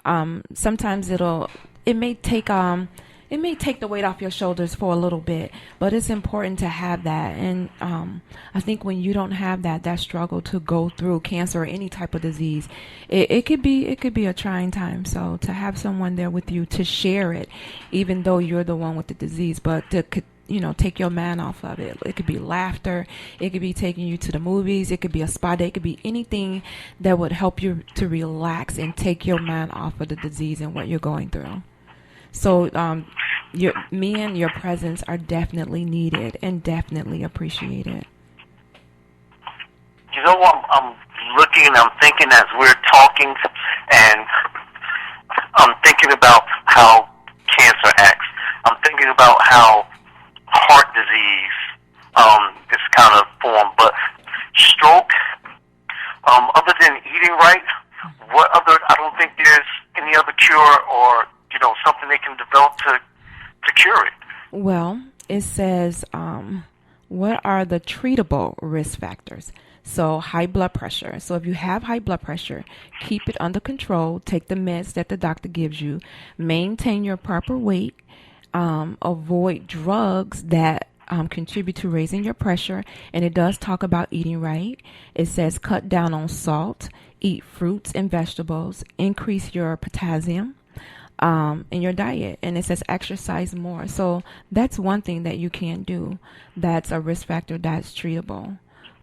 Sometimes it may take the weight off your shoulders for a little bit, but it's important to have that. And I think when you don't have that struggle to go through cancer or any type of disease, it could be a trying time. So to have someone there with you to share it, even though you're the one with the disease, but to take your mind off of it. It could be laughter. It could be taking you to the movies. It could be a spa day. It could be anything that would help you to relax and take your mind off of the disease and what you're going through. So me and your presence are definitely needed and definitely appreciated. You know what? I'm looking and I'm thinking as we're talking, and I'm thinking about how cancer acts. I'm thinking about how heart disease is kind of formed, but stroke, other than eating right, I don't think there's any other cure or, something they can develop to cure it. Well, it says, what are the treatable risk factors? So high blood pressure. So if you have high blood pressure, keep it under control. Take the meds that the doctor gives you. Maintain your proper weight. Avoid drugs that contribute to raising your pressure. And it does talk about eating right. It says cut down on salt. Eat fruits and vegetables. Increase your potassium in your diet. And it says exercise more. So that's one thing that you can do. That's a risk factor that's treatable.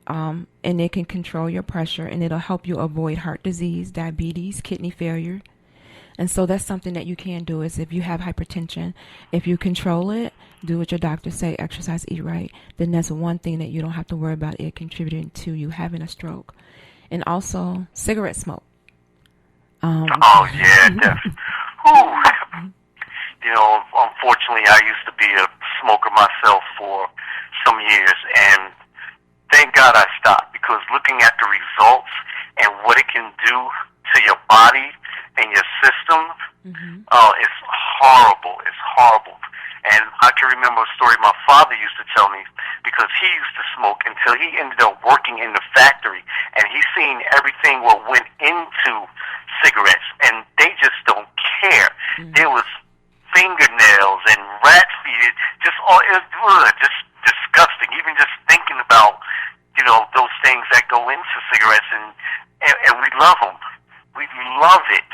And it can control your pressure, and it'll help you avoid heart disease, diabetes, kidney failure. And so that's something that you can do is if you have hypertension, if you control it, do what your doctor say, exercise, eat right, then that's one thing that you don't have to worry about it contributing to you having a stroke. And also cigarette smoke. Oh, yeah, definitely. Unfortunately, I used to be a smoker myself for some years, and thank God I stopped, because looking at the results and what it can do to your body and your system, it's horrible. It's horrible. And I can remember a story my father used to tell me, because he used to smoke until he ended up working in the factory, and he seen everything what went into cigarettes, and they just don't care. There was fingernails and rat feet, it was just disgusting. Even just thinking about, those things that go into cigarettes, and we love them. We love it.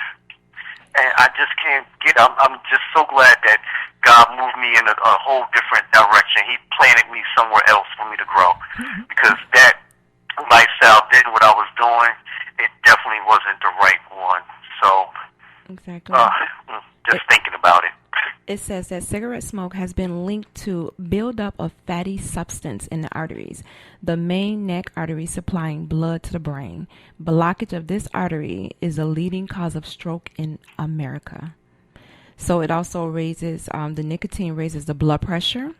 And I just can't I'm just so glad that God moved me in a whole different direction. He planted me somewhere else for me to grow. Because that lifestyle did what I was doing, it definitely wasn't the right one. So, exactly. Just thinking about it. It says that cigarette smoke has been linked to buildup of fatty substance in the arteries, the main neck artery supplying blood to the brain. Blockage of this artery is a leading cause of stroke in America. So it also raises, the nicotine raises the blood pressure.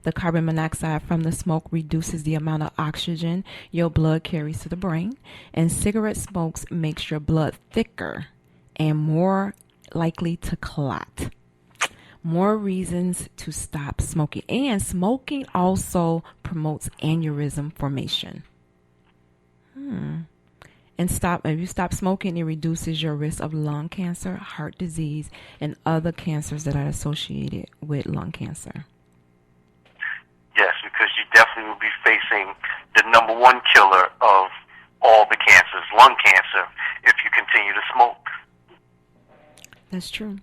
The carbon monoxide from the smoke reduces the amount of oxygen your blood carries to the brain. And cigarette smoke makes your blood thicker and more likely to clot. More reasons to stop smoking. And smoking also promotes aneurysm formation. And if you stop smoking, it reduces your risk of lung cancer, heart disease, and other cancers that are associated with lung cancer. Yes, because you definitely will be facing the number one killer of all the cancers, lung cancer, if you continue to smoke. That's true.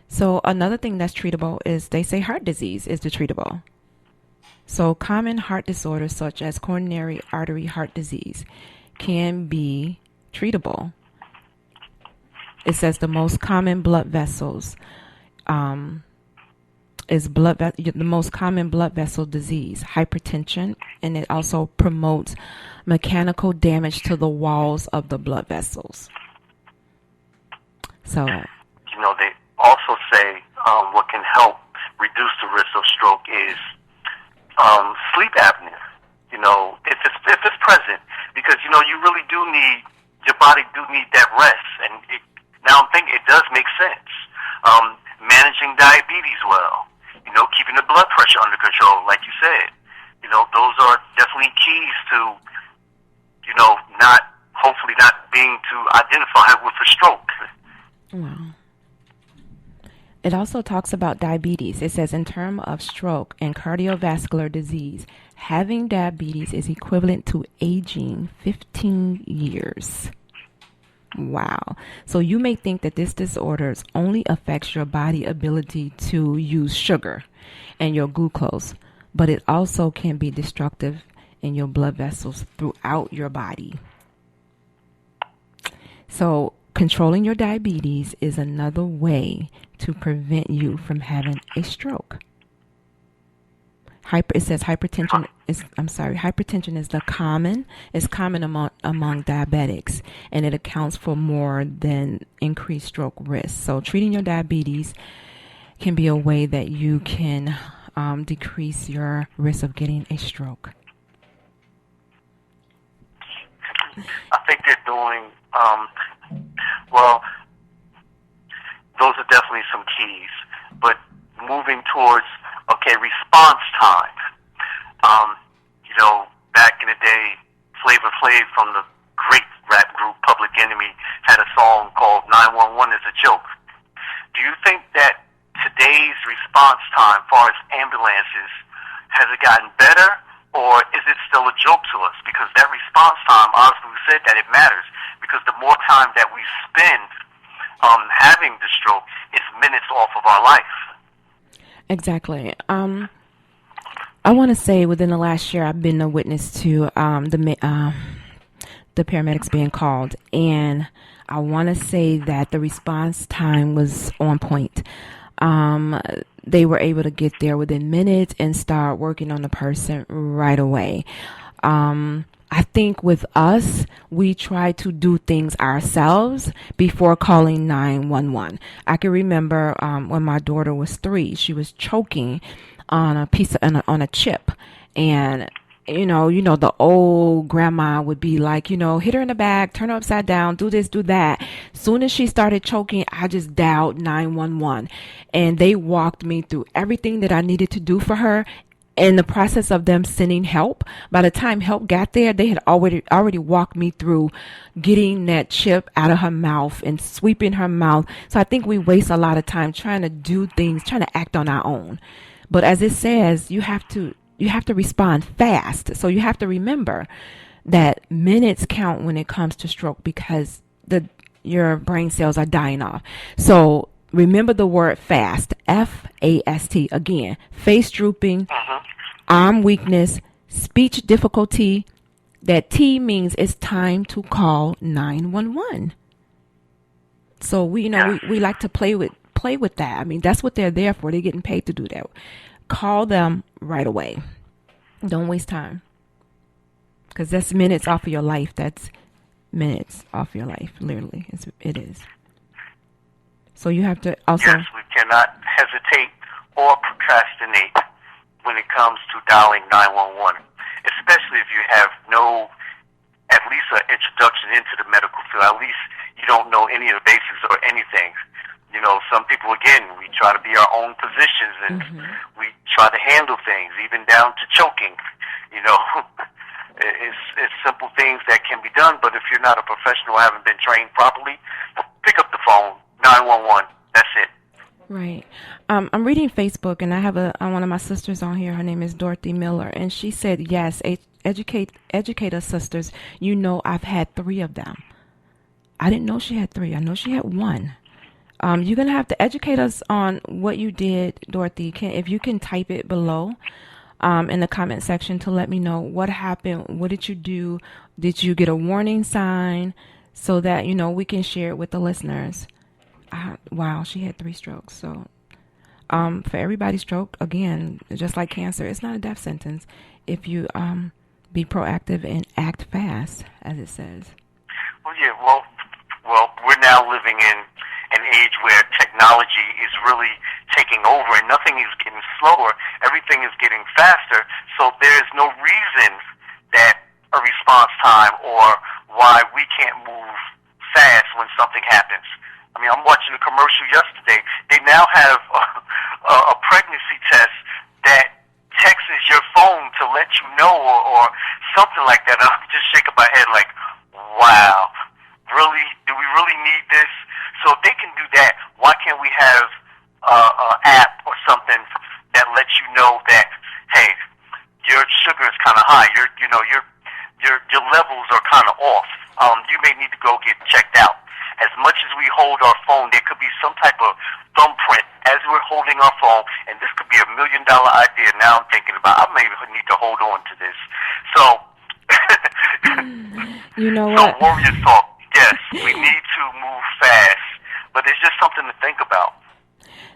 So another thing that's treatable is they say heart disease is the treatable. So common heart disorders such as coronary artery heart disease can be treatable. It says the most common blood vessels is the most common blood vessel disease, hypertension, and it also promotes mechanical damage to the walls of the blood vessels. So, they also say what can help reduce the risk of stroke is sleep apnea. If it's present, because you really do need, your body do need that rest, and now I'm thinking it does make sense. Managing diabetes well, keeping the blood pressure under control, like you said. Those are definitely keys to, hopefully not being to identify with a stroke. Wow. It also talks about diabetes. It says, in terms of stroke and cardiovascular disease, having diabetes is equivalent to aging 15 years. Wow. So you may think that this disorder only affects your body ability to use sugar and your glucose, but it also can be destructive in your blood vessels throughout your body. So controlling your diabetes is another way to prevent you from having a stroke. It says hypertension is common among diabetics, and it accounts for more than increased stroke risk. So treating your diabetes can be a way that you can decrease your risk of getting a stroke. I think they're doing, well, those are definitely some keys. But moving towards, response time. Back in the day, Flavor Flav from the great rap group Public Enemy had a song called 911 is a Joke. Do you think that today's response time, as far as ambulances, has it gotten better, or is it still a joke to us? Because that response time, honestly, we said that it matters, because the more time that we spend having the stroke, it's minutes off of our life. Exactly. I want to say within the last year, I've been a witness to the paramedics being called, and I want to say that the response time was on point. They were able to get there within minutes and start working on the person right away. I think with us, we try to do things ourselves before calling 911. I can remember when my daughter was 3, she was choking on a chip, and you know, the old grandma would be like, hit her in the back, turn her upside down, do this, do that. Soon as she started choking, I just dialed 911, and they walked me through everything that I needed to do for her. In the process of them sending help, by the time help got there, they had already walked me through getting that chip out of her mouth and sweeping her mouth. So I think we waste a lot of time trying to do things, trying to act on our own. But as it says, you have to respond fast. So you have to remember that minutes count when it comes to stroke, because your brain cells are dying off. So remember the word fast, F-A-S-T. Again, face drooping, arm weakness, speech difficulty. That T means it's time to call 911. So we like to play with that. I mean, that's what they're there for. They're getting paid to do that. Call them right away. Don't waste time, because that's minutes off of your life. That's minutes off your life, literally. It is. So you have to also... Yes, we cannot hesitate or procrastinate when it comes to dialing 911, especially if you have at least an introduction into the medical field. At least you don't know any of the basics or anything. Some people, again, we try to be our own physicians, and we try to handle things, even down to choking. It's simple things that can be done, but if you're not a professional, haven't been trained properly, pick up the phone, 911, that's it. Right. I'm reading Facebook, and I have one of my sisters on here. Her name is Dorothy Miller, and she said, yes, educate us, sisters. I've had 3 of them. I didn't know she had 3. I know she had 1. You're going to have to educate us on what you did, Dorothy. If you can type it below in the comment section to let me know what happened. What did you do? Did you get a warning sign so that, we can share it with the listeners? Wow, she had 3 strokes. So for everybody's stroke, again, just like cancer, it's not a death sentence if you be proactive and act fast, as it says. Well, yeah, well, we're now living in an age where technology is really taking over, and nothing is getting slower. Everything is getting faster. So there's no reason that a response time or why we can't move fast when something happens. I mean, I'm watching a commercial yesterday. They now have a pregnancy test that texts your phone to let you know, or something like that. And I'm just shaking my head like, wow, really? Do we really need this? So if they can do that, why can't we have app or something that lets you know that, hey, your sugar is kind of high. Your levels are kind of off. You may need to go get checked out. As much as we hold our phone, there could be some type of thumbprint as we're holding our phone, and this could be $1,000,000 idea. Now I'm thinking about, I may need to hold on to this. So, You know so what? Warriors Talk, yes, we need to move fast, but it's just something to think about.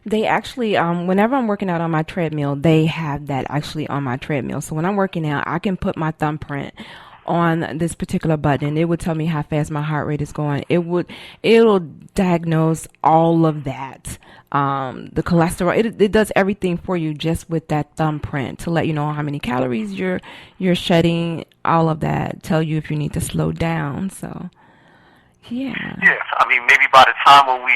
They actually, whenever I'm working out on my treadmill, they have that actually on my treadmill. So when I'm working out, I can put my thumbprint on this particular button. It would tell me how fast my heart rate is going. It'll diagnose all of that. The cholesterol, it does everything for you just with that thumbprint to let you know how many calories you're shedding, all of that, tell you if you need to slow down. So, yeah. Yes, I mean, maybe by the time when we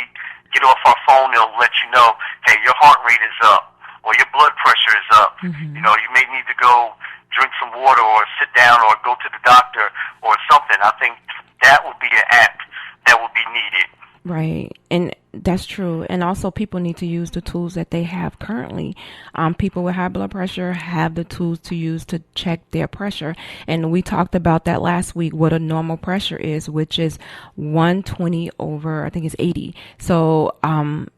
get off our phone, they'll let you know, hey, your heart rate is up, or your blood pressure is up. Mm-hmm. You know, you may need to go drink some water, or sit down, or go to the doctor, or something. I think that would be an app that would be needed. Right. And that's true. And also people need to use the tools that they have currently. People with high blood pressure have the tools to use to check their pressure. And we talked about that last week, what a normal pressure is, which is 120 over, I think it's 80. So,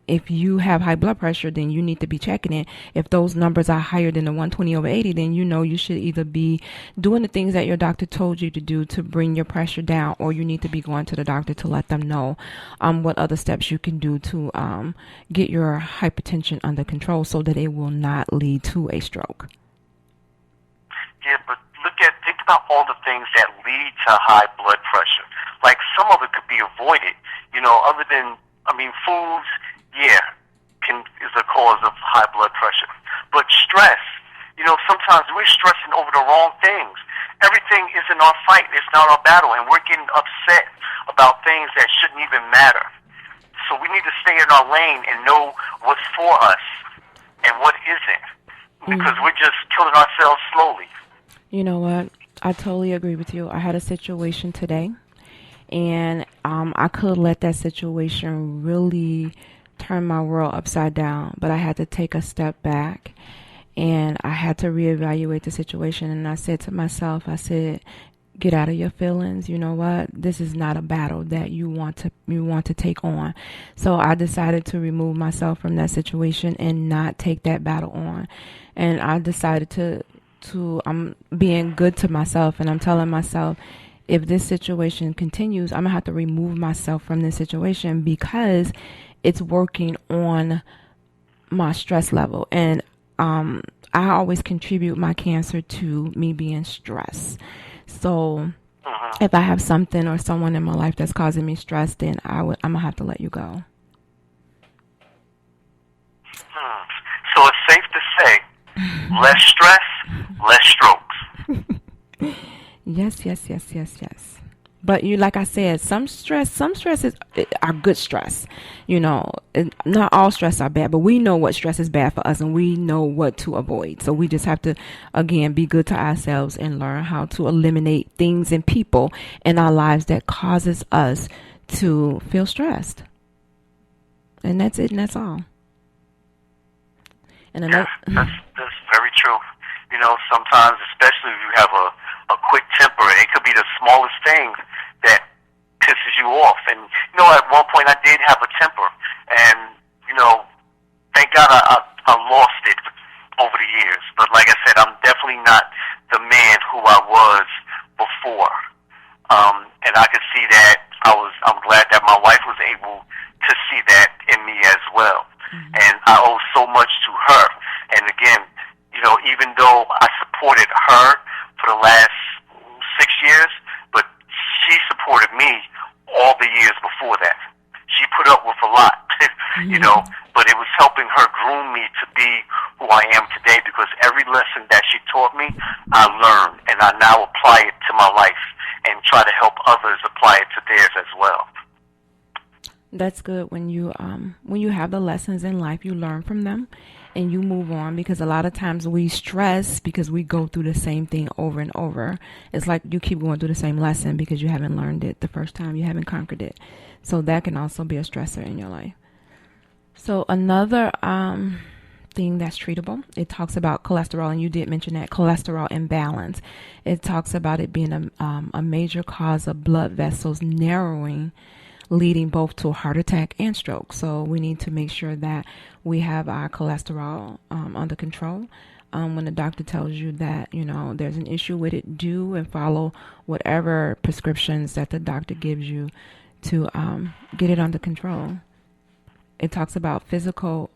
if you have high blood pressure, then you need to be checking it. If those numbers are higher than the 120 over 80, then you know you should either be doing the things that your doctor told you to do to bring your pressure down, or you need to be going to the doctor to let them know what other steps you can do to get your hypertension under control so that it will not lead to a stroke. Yeah, but think about all the things that lead to high blood pressure. Like, some of it could be avoided, other than, foods, is a cause of high blood pressure. But stress, sometimes we're stressing over the wrong things. Everything isn't our fight, it's not our battle, and we're getting upset about things that shouldn't even matter. So we need to stay in our lane and know what's for us and what isn't, because we're just killing ourselves slowly. You know what? I totally agree with you. I had a situation today, and I could let that situation really turn my world upside down, but I had to take a step back, and I had to reevaluate the situation. And I said to myself, get out of your feelings. You know what? This is not a battle that you want to take on. So I decided to remove myself from that situation and not take that battle on. And I decided to I'm being good to myself, and I'm telling myself, if this situation continues, I'm gonna have to remove myself from this situation because it's working on my stress level. And I always contribute my cancer to me being stressed. So if I have something or someone in my life that's causing me stress, then I'm gonna have to let you go. So it's safe to say, less stress, less strokes. Yes. But like I said, some stress are good stress. Not all stress are bad, but we know what stress is bad for us, and we know what to avoid. So we just have to, again, be good to ourselves and learn how to eliminate things and people in our lives that causes us to feel stressed. And that's it, and that's all. And that's very true. Sometimes, especially if you have a quick temper, it could be the smallest thing that pisses you off. And, at one point I did have a temper, and, thank God I lost it over the years. But like I said, I'm definitely not the man who I was before. And I could see that. I'm glad that my wife was able to see that in me as well. Mm-hmm. And I owe so much to her. And again, even though I supported her for the last 6 years, but she supported me all the years before that. She put up with a lot, but it was helping her groom me to be who I am today, because every lesson that she taught me, I learned, and I now apply it to my life and try to help others apply it to theirs as well. That's good. When you have the lessons in life, you learn from them and you move on, because a lot of times we stress because we go through the same thing over and over. It's like you keep going through the same lesson because you haven't learned it the first time, you haven't conquered it. So that can also be a stressor in your life. So another thing that's treatable, it talks about cholesterol, and you did mention that cholesterol imbalance. It talks about it being a major cause of blood vessels narrowing, leading both to a heart attack and stroke. So we need to make sure that we have our cholesterol under control. When the doctor tells you that, there's an issue with it, do and follow whatever prescriptions that the doctor gives you to get it under control. It talks about physical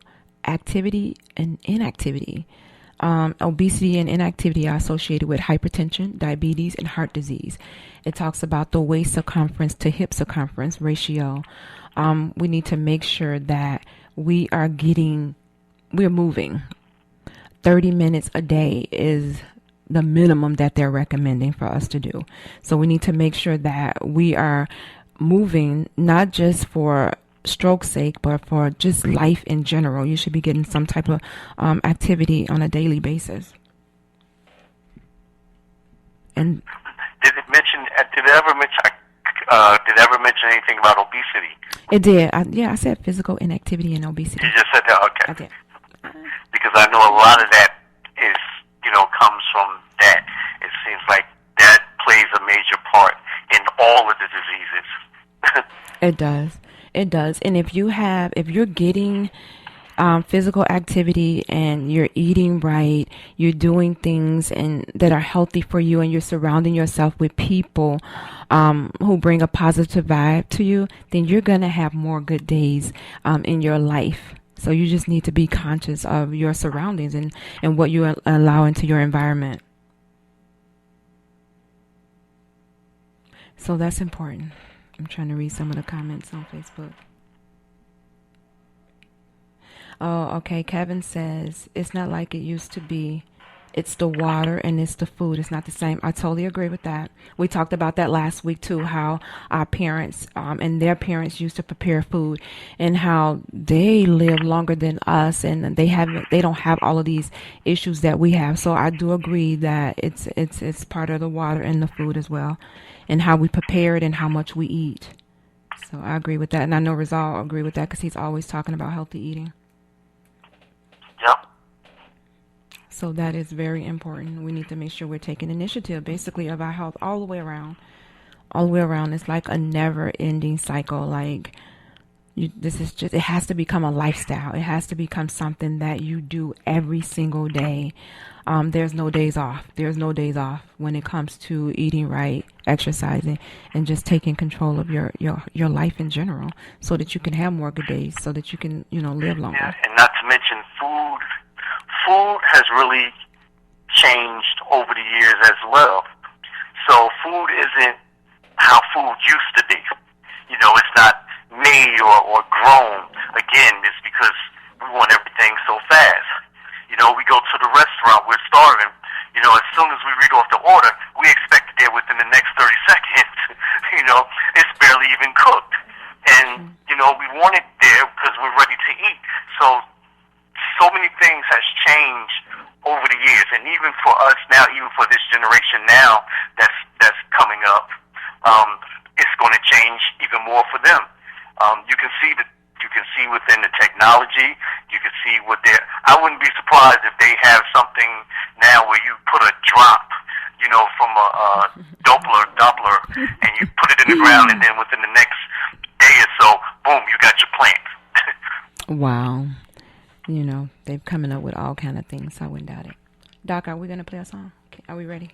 activity and inactivity. Obesity and inactivity are associated with hypertension, diabetes, and heart disease. It talks about the waist circumference to hip circumference ratio. We need to make sure that we're moving. 30 minutes a day is the minimum that they're recommending for us to do. So we need to make sure that we are moving, not just for stroke's sake, but for just life in general. You should be getting some type of activity on a daily basis. And did it ever mention anything about obesity? It did. I said physical inactivity and obesity. You just said that, okay. I did. Because I know a lot of that is, comes from that. It seems like that plays a major part in all of the diseases. It does. It does. And if you're getting physical activity and you're eating right, you're doing things that are healthy for you, and you're surrounding yourself with people who bring a positive vibe to you, then you're going to have more good days in your life. So you just need to be conscious of your surroundings and what you allow into your environment. So that's important. I'm trying to read some of the comments on Facebook. Oh, okay. Kevin says, it's not like it used to be. It's the water and it's the food. It's not the same. I totally agree with that. We talked about that last week too, how our parents and their parents used to prepare food, and how they live longer than us, and they don't have all of these issues that we have. So I do agree that it's part of the water and the food as well, and how we prepare it and how much we eat. So I agree with that, and I know Rizal agree with that because he's always talking about healthy eating. Yep. So that is very important. We need to make sure we're taking initiative, basically, of our health all the way around. All the way around. It's like a never-ending cycle. It has to become a lifestyle. It has to become something that you do every single day. There's no days off. There's no days off when it comes to eating right, exercising, and just taking control of your life in general, so that you can have more good days, so that you can, live longer. Yeah, and not to mention food. Food has really changed over the years as well. So food isn't how food used to be. It's not made or grown. Again, it's because we want everything so fast. We go to the restaurant, we're starving. As soon as we read off the order, we expect it there within the next 30 seconds. It's barely even cooked. And, we want it there because we're ready to eat. So many things has changed over the years, and even for us now, even for this generation now that's coming up, it's going to change even more for them. You can see within the technology. You can see I wouldn't be surprised if they have something now where you put a drop, from a Doppler, and you put it in the ground, and then within the next day or so, boom, you got your plant. Wow. They're coming up with all kind of things. I wouldn't doubt it. Doc, are we going to play a song? Are we ready?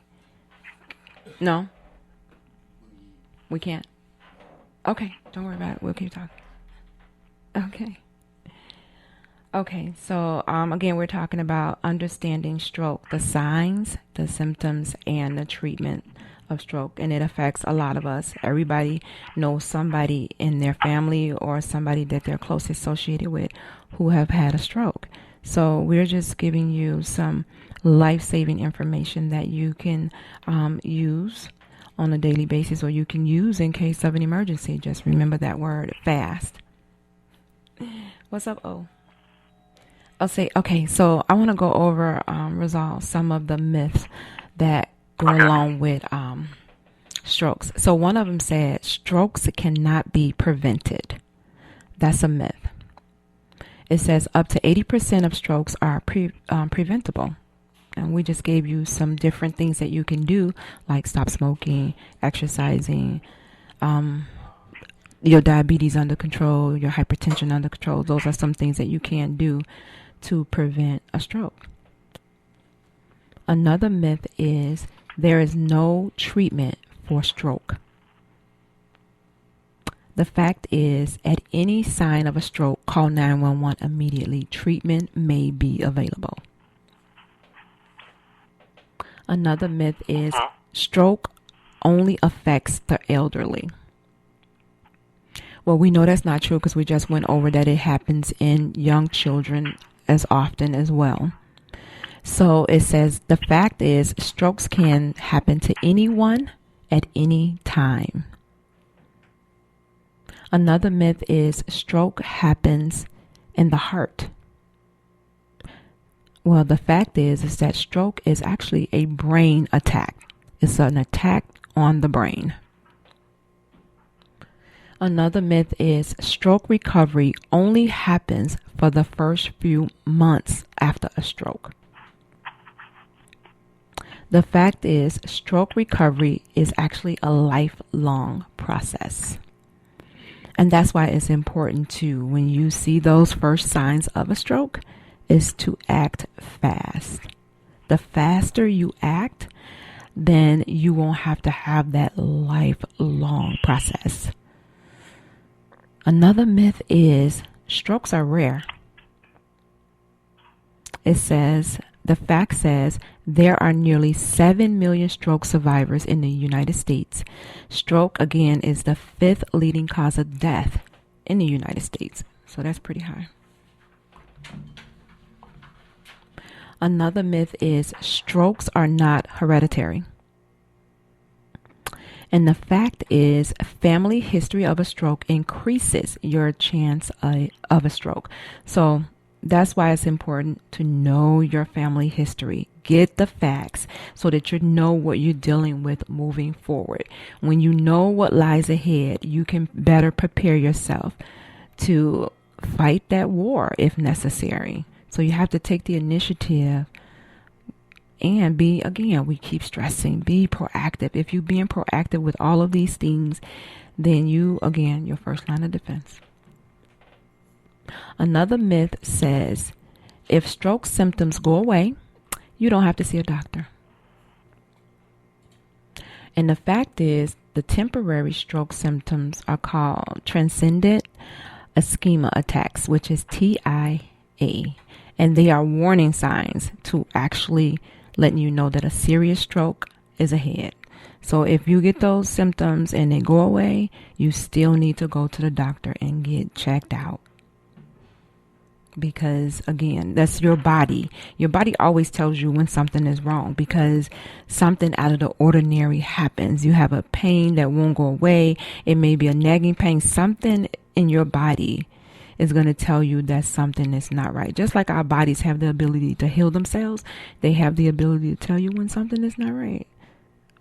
No? We can't? Okay, don't worry about it. We'll keep talking. Okay, so again, we're talking about understanding stroke, the signs, the symptoms, and the treatment of stroke, and it affects a lot of us. Everybody knows somebody in their family or somebody that they're closely associated with who have had a stroke. So we're just giving you some life-saving information that you can use on a daily basis, or you can use in case of an emergency. Just remember that word, fast. What's up, O? I'll say, okay, so I want to go over, resolve some of the myths that go along with strokes. So one of them said strokes cannot be prevented. That's a myth. It says up to 80% of strokes are preventable. And we just gave you some different things that you can do, like stop smoking, exercising, your diabetes under control, your hypertension under control. Those are some things that you can do to prevent a stroke. Another myth is there is no treatment for stroke. The fact is, at any sign of a stroke, call 911 immediately. Treatment may be available. Another myth is stroke only affects the elderly. Well, we know that's not true because we just went over that it happens in young children as often as well. So it says the fact is strokes can happen to anyone at any time. Another myth is stroke happens in the heart. Well, the fact is that stroke is actually a brain attack. It's an attack on the brain. Another myth is stroke recovery only happens for the first few months after a stroke. The fact is stroke recovery is actually a lifelong process. And that's why it's important to, when you see those first signs of a stroke, is to act fast. The faster you act, then you won't have to have that lifelong process. Another myth is strokes are rare. It says, the fact says there are nearly 7 million stroke survivors in the United States. Stroke, again, is the 5th leading cause of death in the United States. So that's pretty high. Another myth is strokes are not hereditary. And the fact is family history of a stroke increases your chance of a stroke. So that's why it's important to know your family history. Get the facts so that you know what you're dealing with moving forward. When you know what lies ahead, you can better prepare yourself to fight that war if necessary. So you have to take the initiative and be, again, we keep stressing, be proactive. If you're being proactive with all of these things, then you, again, your first line of defense. Another myth says if stroke symptoms go away, you don't have to see a doctor. And the fact is, the temporary stroke symptoms are called transient ischemia attacks, which is TIA. And they are warning signs to actually letting you know that a serious stroke is ahead. So if you get those symptoms and they go away, you still need to go to the doctor and get checked out. Because again, that's your body. Your body always tells you when something is wrong because something out of the ordinary happens. You have a pain that won't go away. It may be a nagging pain. Something in your body is going to tell you that something is not right. Just like our bodies have the ability to heal themselves, they have the ability to tell you when something is not right.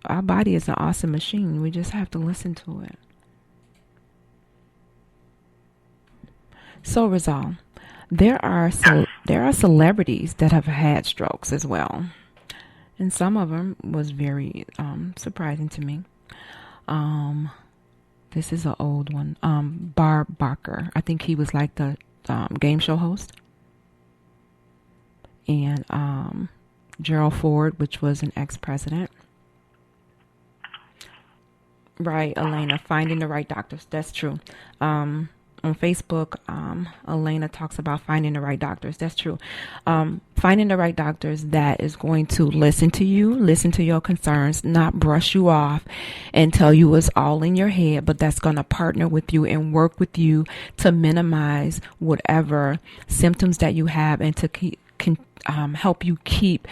Our body is an awesome machine. We just have to listen to it. So, Rizal, there are celebrities that have had strokes as well, and some of them was very surprising to me. This is an old one. Bob Barker. I think he was like the game show host, and Gerald Ford, which was an ex-president. Right, Elena, finding the right doctors. That's true. On Facebook, Elena talks about finding the right doctors. That's true. Finding the right doctors that is going to listen to you, listen to your concerns, not brush you off and tell you it's all in your head, but that's going to partner with you and work with you to minimize whatever symptoms that you have and to help you keep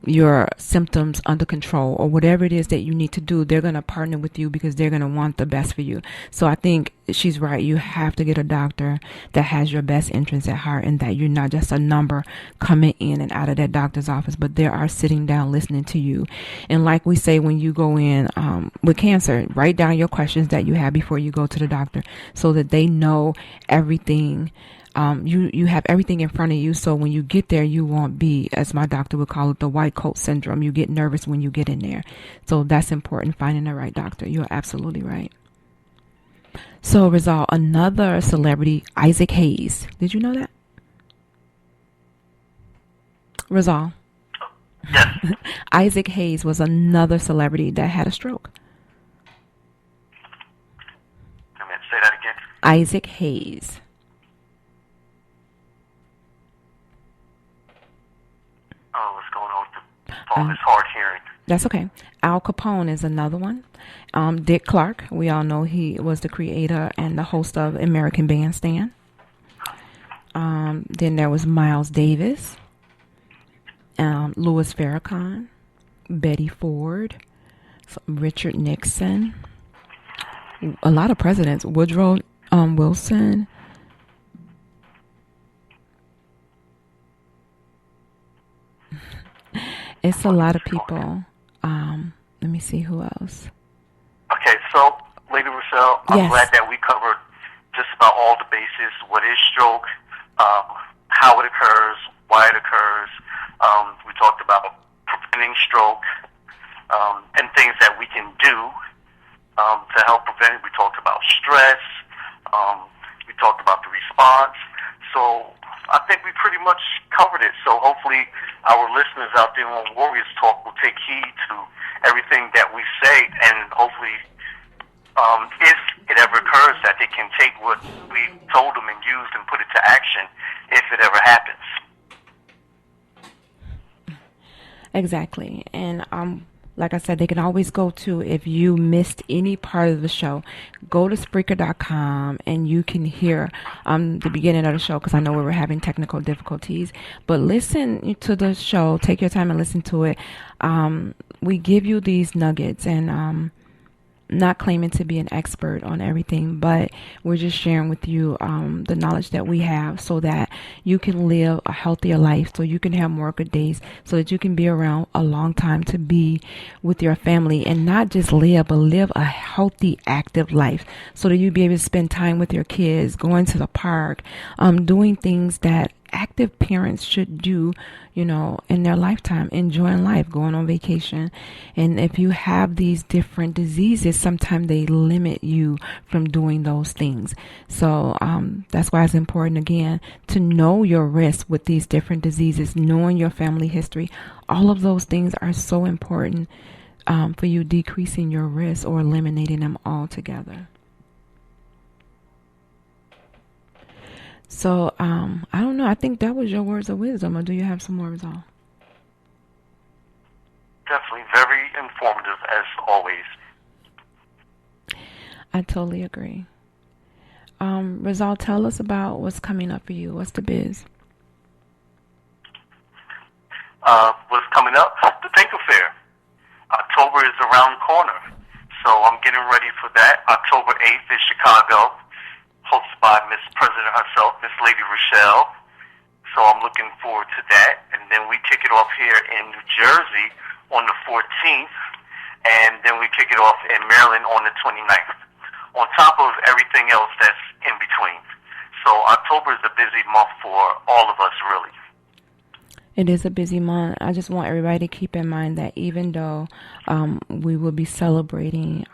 your symptoms under control, or whatever it is that you need to do. They're going to partner with you because they're going to want the best for you. So I think she's right. You have to get a doctor that has your best interests at heart, and that you're not just a number coming in and out of that doctor's office, but they are sitting down listening to you. And like we say, when you go in with cancer, write down your questions that you have before you go to the doctor so that they know everything you have everything in front of you. So when you get there, you won't be, as my doctor would call it, the white coat syndrome. You get nervous when you get in there. So that's important, finding the right doctor. You're absolutely right. So, Rizal, another celebrity, Isaac Hayes. Did you know that? Rizal. Yes. Isaac Hayes was another celebrity that had a stroke. Say that again. Isaac Hayes. Oh, what's going on with the phone? It's hard hearing. That's okay. Al Capone is another one. Dick Clark, we all know he was the creator and the host of American Bandstand. Then there was Miles Davis, Louis Farrakhan, Betty Ford, Richard Nixon, a lot of presidents, Woodrow Wilson. It's a lot of people. Let me see who else. Okay, so, Lady Rochelle, I'm glad that we covered just about all the bases. What is stroke, how it occurs, why it occurs. We talked about preventing stroke, and things that we can do to help prevent it. We talked about stress. We talked about the response. So I think we pretty much covered it. So hopefully our listeners out there on Warriors Talk will take heed to everything that we say, and hopefully if it ever occurs, that they can take what we told them and use and put it to action if it ever happens. Exactly. And like I said, they can always go to, if you missed any part of the show, go to Spreaker.com and you can hear the beginning of the show, because I know we were having technical difficulties. But listen to the show. Take your time and listen to it. We give you these nuggets, and not claiming to be an expert on everything, but we're just sharing with you the knowledge that we have, so that you can live a healthier life, so you can have more good days, so that you can be around a long time to be with your family, and not just live, but live a healthy, active life, so that you be able to spend time with your kids, going to the park, doing things that active parents should do, in their lifetime, enjoying life, going on vacation. And if you have these different diseases, sometimes they limit you from doing those things. So that's why it's important, again, to know your risk with these different diseases, knowing your family history. All of those things are so important for you decreasing your risk or eliminating them altogether. So, I don't know. I think that was your words of wisdom, or do you have some more, Rizal? Definitely very informative, as always. I totally agree. Rizal, tell us about what's coming up for you. What's the biz? What's coming up? The Tinker Fair. October is around the corner, so I'm getting ready for that. October 8th is Chicago, hosted by Miss President herself, Miss Lady Rochelle. So I'm looking forward to that. And then we kick it off here in New Jersey on the 14th, and then we kick it off in Maryland on the 29th, on top of everything else that's in between. So October is a busy month for all of us, really. It is a busy month. I just want everybody to keep in mind that even though we will be celebrating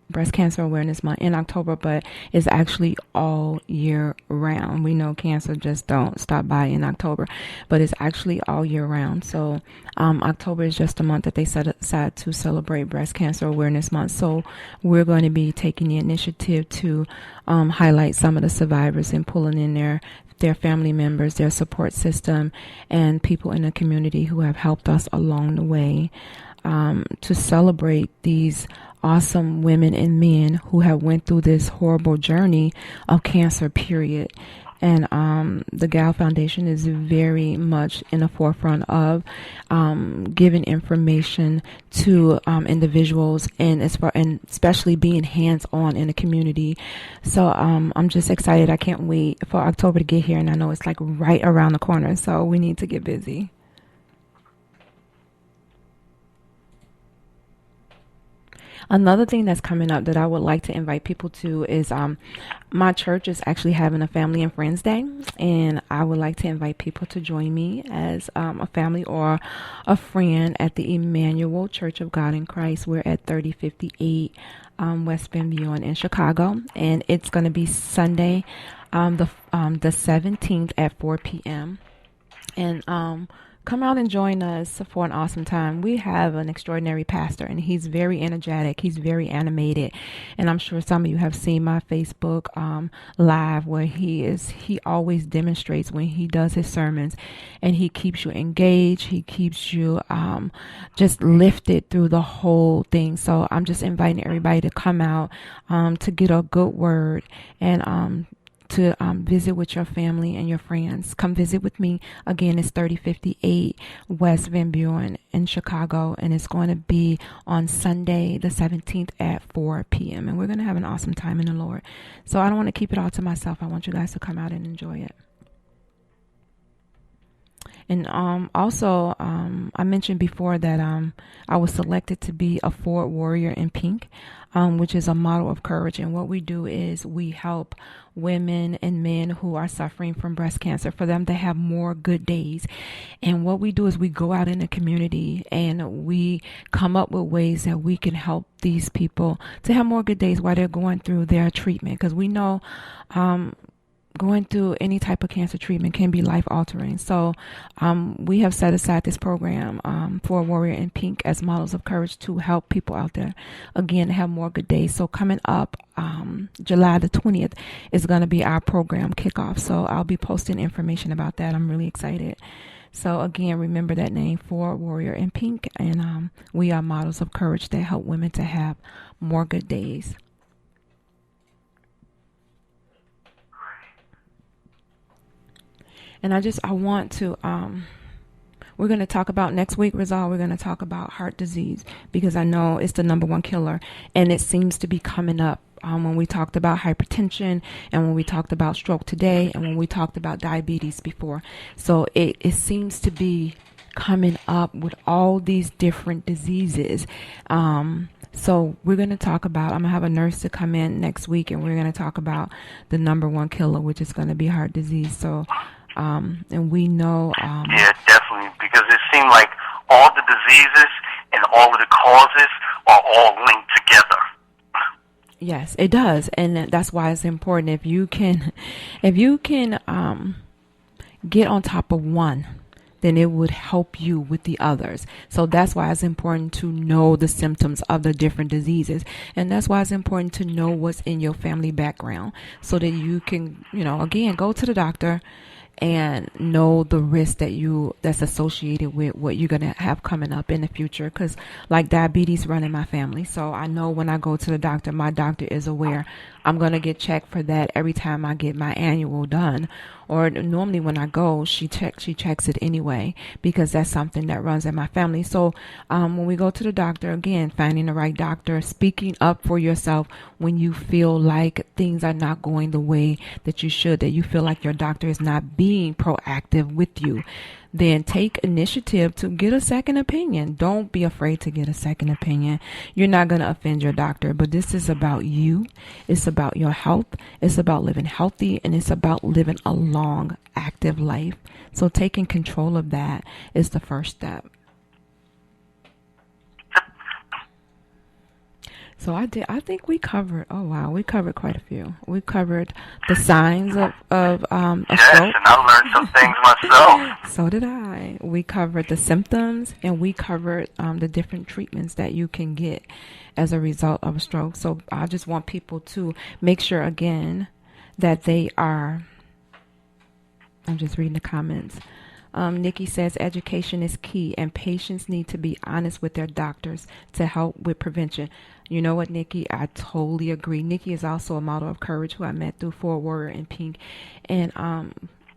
Breast Cancer Awareness Month in October, but it's actually all year round. We know cancer just don't stop by in October, but it's actually all year round. So October is just a month that they set aside to celebrate Breast Cancer Awareness Month. So we're going to be taking the initiative to highlight some of the survivors and pulling in their family members, their support system, and people in the community who have helped us along the way, to celebrate these awesome women and men who have went through this horrible journey of cancer, period. And the Gal Foundation is very much in the forefront of giving information to individuals, and especially being hands-on in the community. So I'm just excited. I can't wait for October to get here, and I know it's like right around the corner, so we need to get busy. Another thing that's coming up that I would like to invite people to is my church is actually having a family and friends day, and I would like to invite people to join me as a family or a friend at the Emmanuel Church of God in Christ. We're at 3058 West Van Buren in Chicago, and it's going to be Sunday, the 17th at 4 p.m. And come out and join us for an awesome time. We have an extraordinary pastor, and he's very energetic. He's very animated, and I'm sure some of you have seen my Facebook live where he always demonstrates when he does his sermons, and he keeps you engaged. He keeps you just lifted through the whole thing. So I'm just inviting everybody to come out to get a good word and to visit with your family and your friends. Come visit with me. Again, it's 3058 West Van Buren in Chicago, and it's going to be on Sunday, the 17th at 4 p.m. And we're going to have an awesome time in the Lord. So I don't want to keep it all to myself. I want you guys to come out and enjoy it. And also, I mentioned before that I was selected to be a Forward Warrior in Pink, which is a model of courage. And what we do is we help women and men who are suffering from breast cancer, for them to have more good days. And what we do is we go out in the community and we come up with ways that we can help these people to have more good days while they're going through their treatment. Because we know going through any type of cancer treatment can be life-altering. So we have set aside this program for Warrior in Pink as models of courage to help people out there, again, have more good days. So coming up July the 20th is going to be our program kickoff. So I'll be posting information about that. I'm really excited. So again, remember that name, for Warrior in Pink, and we are models of courage that help women to have more good days. And I want to, we're going to talk about next week, Rizal, we're going to talk about heart disease, because I know it's the number one killer, and it seems to be coming up when we talked about hypertension, and when we talked about stroke today, and when we talked about diabetes before. So it seems to be coming up with all these different diseases. So we're going to talk about, I'm going to have a nurse to come in next week, and we're going to talk about the number one killer, which is going to be heart disease. So and we know yeah, definitely, because it seemed like all the diseases and all of the causes are all linked together. Yes, it does, and that's why it's important if you can get on top of one, then it would help you with the others. So that's why it's important to know the symptoms of the different diseases. And that's why it's important to know what's in your family background, so that you can, again, go to the doctor and know the risk that's associated with what you're going to have coming up in the future. Because like diabetes run in my family, so I know when I go to the doctor, my doctor is aware I'm going to get checked for that every time I get my annual done. Or normally when I go, she checks it anyway, because that's something that runs in my family. So when we go to the doctor, again, finding the right doctor, speaking up for yourself when you feel like things are not going the way that you should, that you feel like your doctor is not being proactive with you, then take initiative to get a second opinion. Don't be afraid to get a second opinion. You're not going to offend your doctor, but this is about you. It's about your health. It's about living healthy, and it's about living a long, active life. So taking control of that is the first step. So I think we covered, we covered quite a few. We covered the signs of a stroke. Yes, and I learned some things myself. So did I. We covered the symptoms, and we covered the different treatments that you can get as a result of a stroke. So I just want people to make sure, again, that they are, I'm just reading the comments. Nikki says education is key, and patients need to be honest with their doctors to help with prevention. You know what, Nikki? I totally agree. Nikki is also a model of courage who I met through Forward Warrior in Pink, and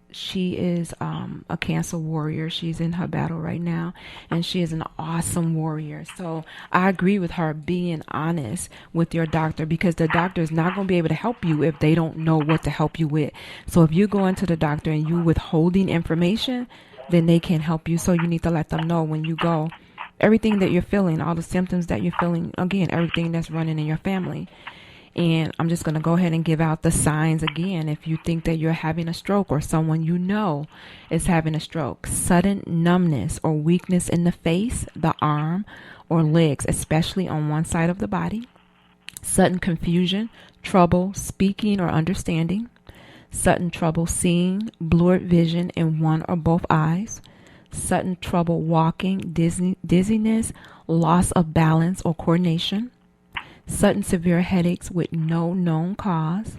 she is a cancer warrior. She's in her battle right now, and she is an awesome warrior. So I agree with her being honest with your doctor, because the doctor is not going to be able to help you if they don't know what to help you with. So if you go into the doctor and you withholding information, then they can't help you. So you need to let them know when you go everything that you're feeling, all the symptoms that you're feeling, again, everything that's running in your family. And I'm just going to go ahead and give out the signs again. If you think that you're having a stroke or someone you know is having a stroke: sudden numbness or weakness in the face, the arm, or legs, especially on one side of the body; sudden confusion, trouble speaking or understanding; sudden trouble seeing, blurred vision in one or both eyes; sudden trouble walking, dizziness, loss of balance or coordination; sudden severe headaches with no known cause.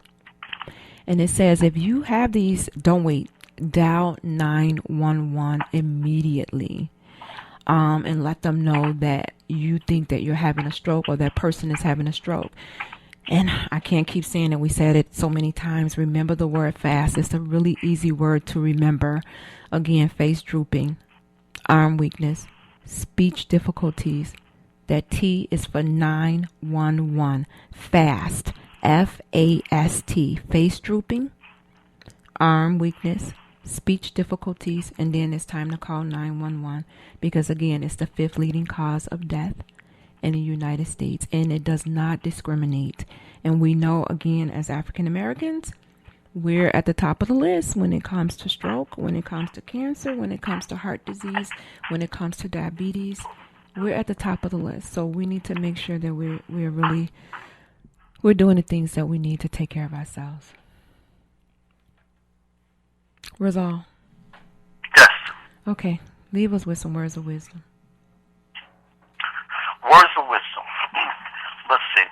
And it says if you have these, don't wait. Dial 911 immediately, and let them know that you think that you're having a stroke or that person is having a stroke. And I can't keep saying it. We said it so many times. Remember the word fast. It's a really easy word to remember. Again, face drooping, arm weakness, speech difficulties. That T is for 911. Fast. F-A-S-T. Face drooping, arm weakness, speech difficulties, and then it's time to call 911, because again, it's the 5th leading cause of death in the United States, and it does not discriminate. And we know, again, as African Americans, we're at the top of the list when it comes to stroke, when it comes to cancer, when it comes to heart disease, when it comes to diabetes. We're at the top of the list. So we need to make sure that we're doing the things that we need to take care of ourselves. Rizal. Yes. Okay. Leave us with some words of wisdom. Words of wisdom. Let's see.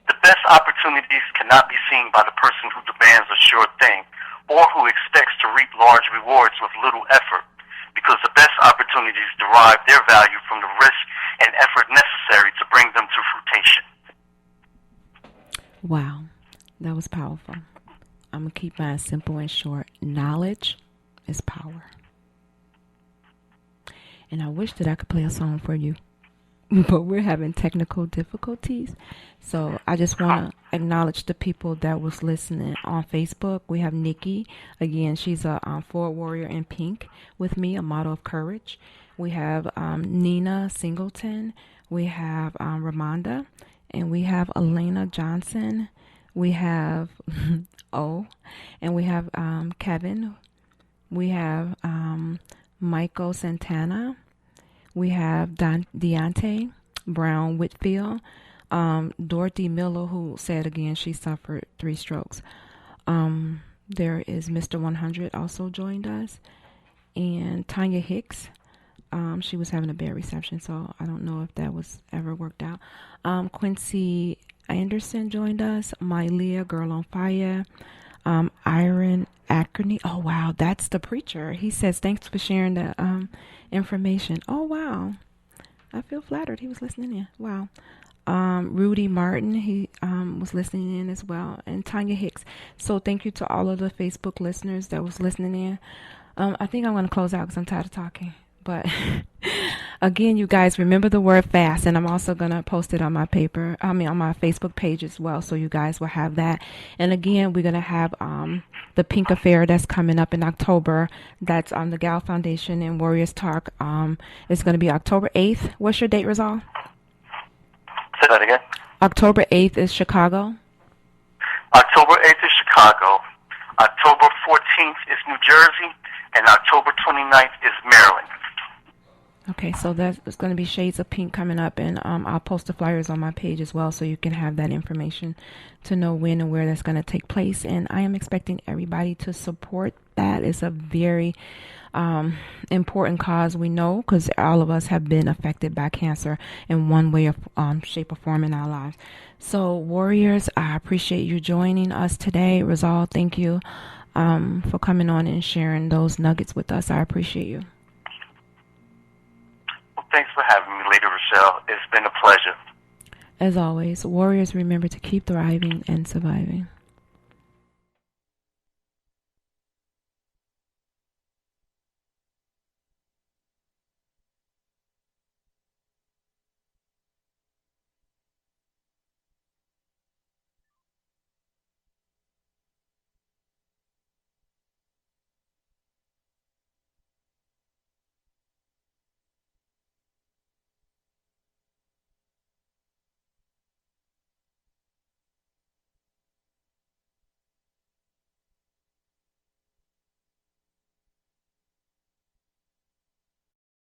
The best opportunities cannot be seen by the person who demands a sure thing or who expects to reap large rewards with little effort, because the best opportunities derive their value from the risk and effort necessary to bring them to fruition. Wow. That was powerful. I'm going to keep mine simple and short. Knowledge is power. And I wish that I could play a song for you, but we're having technical difficulties. So I just want to acknowledge the people that was listening on Facebook. We have Nikki. Again, she's a forward warrior in pink with me, a model of courage. We have Nina Singleton. We have Ramonda. And we have Elena Johnson. We have and we have Kevin. We have Michael Santana. We have Deontay Brown Whitfield. Dorothy Miller, who said again she suffered 3 strokes. There is Mr. 100 also joined us. And Tanya Hicks. She was having a bad reception, so I don't know if that was ever worked out. Quincy Anderson joined us. Mylea, Girl on Fire. Iron Ackerny. Oh, wow. That's the preacher. He says, thanks for sharing the information. Oh, wow. I feel flattered. He was listening in. Wow. Rudy Martin, he was listening in as well. And Tanya Hicks. So thank you to all of the Facebook listeners that was listening in. I think I'm going to close out because I'm tired of talking. But again, you guys, remember the word fast, and I'm also going to post it on my on my Facebook page as well, so you guys will have that. And again, we're going to have the Pink Affair that's coming up in October. That's on the Gal Foundation and Warriors Talk. It's going to be October 8th. What's your date, Rizal? Say that again. October 8th is Chicago. October 8th is Chicago. October 14th is New Jersey. And October 29th is Maryland. Okay, so there's going to be Shades of Pink coming up, and I'll post the flyers on my page as well, so you can have that information to know when and where that's going to take place. And I am expecting everybody to support that. It's a very important cause, we know, because all of us have been affected by cancer in one way, shape, or form in our lives. So, Warriors, I appreciate you joining us today. Rizal, thank you for coming on and sharing those nuggets with us. I appreciate you. Thanks for having me, Lady Rochelle. It's been a pleasure. As always, Warriors, remember to keep thriving and surviving.